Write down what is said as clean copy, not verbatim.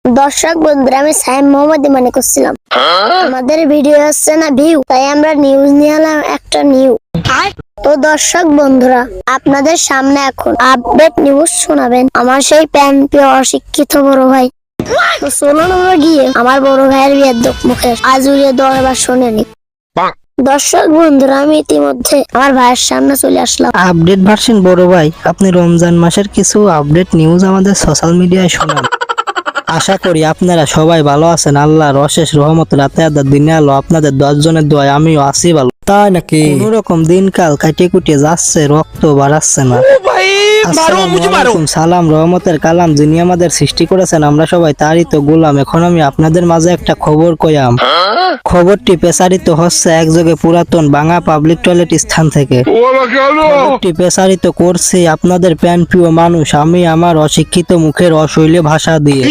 দর্শক বন্ধুরা, আমি সাইম মোহাম্মদ মানে করছিলাম। আমাদের ভিডিও হচ্ছে না ভিউ, তাই আমরা নিউজ নিয়ে এলাম একটা নিউ। তো দর্শক বন্ধুরা, আপনাদের সামনে এখন আপডেট নিউজ শোনাবেন আমার সেই প্রিয় অশিক্ষিত বড় ভাই। তো চলুন আমরা গিয়ে আমার বড় ভাইয়ের বিয়ের মুখে আজ উড়িয়ে দরবার শোনেনি। দর্শক বন্ধুরা, আমি ইতিমধ্যে আমার ভাইয়ের সামনে চলে আসলাম। আপডেট ভার্সন বড় ভাই, আপনি রমজান মাসের কিছু আপডেট নিউজ আমাদের সোশ্যাল মিডিয়ায় শোনান। আশা করি আপনারা সবাই ভালো আছেন। আল্লাহর অশেষ রহমত, রাতে আদার দিনে আলো আপনাদের 10 জনের দোয়ায় আমিও আছি ভালো। তাই নাকি? কোন রকম দিনকাল কাটিয়ে কুটিয়ে যাচ্ছে, রক্ত বাড়াচ্ছে না। আসসালামু আলাইকুম, সালাম রহমতের কালাম, যিনি আমাদের সৃষ্টি করেছেন আমরা সবাই তারই তো গোলাম। এখন আমি আপনাদের মাঝে একটা খবর কইয়াম। খবরটি প্রচারিত হচ্ছে একযোগে পুরাতন বাংলা পাবলিক টয়লেট স্থান থেকে। খবরটি প্রচারিত করছে আপনাদের প্রিয় মানুষ, আমি আমার অশিক্ষিত মুখের অশৈলী ভাষা দিয়ে।